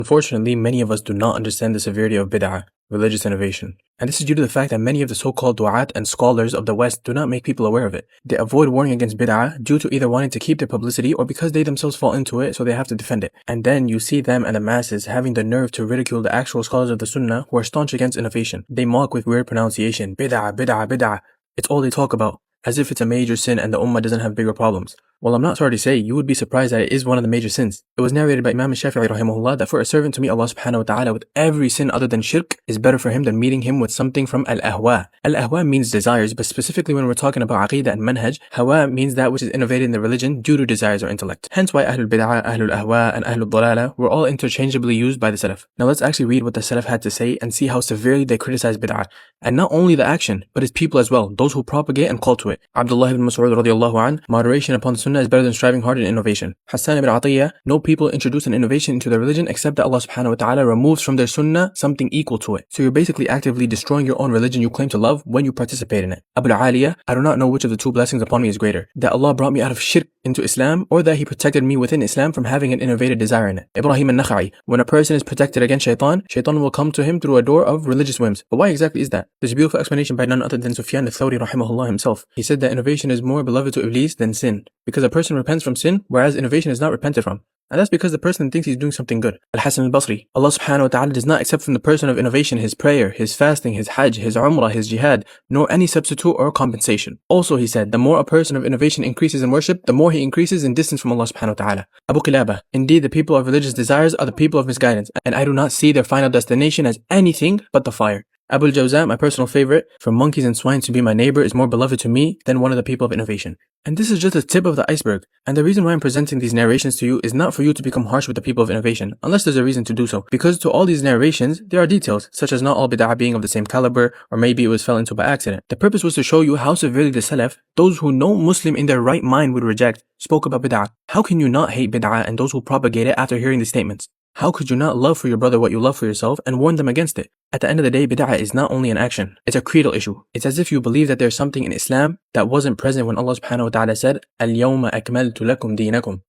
Unfortunately, many of us do not understand the severity of bid'ah, religious innovation. And this is due to the fact that many of the so-called du'at and scholars of the West do not make people aware of it. They avoid warning against bid'ah due to either wanting to keep their publicity or because they themselves fall into it, so they have to defend it. And then you see them and the masses having the nerve to ridicule the actual scholars of the Sunnah who are staunch against innovation. They mock with weird pronunciation, bid'ah, bid'ah, bid'ah. It's all they talk about, as if it's a major sin and the ummah doesn't have bigger problems. Well, I'm not sorry to say, you would be surprised that it is one of the major sins. It was narrated by Imam Shafi'i rahimahullah that for a servant to meet Allah subhanahu wa ta'ala with every sin other than shirk is better for him than meeting him with something from al-ahwa. Al-ahwa means desires, but specifically when we're talking about aqeedah and manhaj, hawa means that which is innovated in the religion due to desires or intellect. Hence why Ahlul Bid'ah, Ahlul Ahwa, and Ahlul Dalala were all interchangeably used by the Salaf. Now let's actually read what the Salaf had to say and see how severely they criticize bid'ah. And not only the action, but its people as well, those who propagate and call to it. Abdullah ibn Mas'ud radiyallahu an, moderation upon sunnah is better than striving hard in innovation. Hassan ibn Atiyah, no people introduce an innovation into their religion except that Allah subhanahu wa ta'ala removes from their sunnah something equal to it. So you're basically actively destroying your own religion you claim to love when you participate in it. Abu al-Aliyah, I do not know which of the two blessings upon me is greater, that Allah brought me out of shirk into Islam, or that He protected me within Islam from having an innovated desire in it. Ibrahim al-Nakha'i, when a person is protected against shaitan, shaitan will come to him through a door of religious whims. But why exactly is that? There's a beautiful explanation by none other than Sufyan al-Thawri rahimahullah himself. He said that innovation is more beloved to Iblis than sin, because a person repents from sin, whereas innovation is not repented from. And that's because the person thinks he's doing something good. Al-Hasan al-Basri, Allah subhanahu wa ta'ala does not accept from the person of innovation his prayer, his fasting, his hajj, his umrah, his jihad, nor any substitute or compensation. Also he said, the more a person of innovation increases in worship, the more he increases in distance from Allah subhanahu wa ta'ala. Abu Qilabah, indeed the people of religious desires are the people of misguidance, and I do not see their final destination as anything but the fire. Abu al-Jawza, my personal favorite, for monkeys and swine to be my neighbor is more beloved to me than one of the people of innovation. And this is just the tip of the iceberg. And the reason why I'm presenting these narrations to you is not for you to become harsh with the people of innovation, unless there's a reason to do so. Because to all these narrations, there are details, such as not all bid'ah being of the same caliber, or maybe it was fell into by accident. The purpose was to show you how severely the Salaf, those who no Muslim in their right mind would reject, spoke about bid'ah. How can you not hate bid'ah and those who propagate it after hearing these statements? How could you not love for your brother what you love for yourself and warn them against it? At the end of the day, bid'ah is not only an action, it's a creedal issue. It's as if you believe that there's something in Islam that wasn't present when Allah subhanahu wa ta'ala said, "Al-yawma akmaltu lakum deenakum."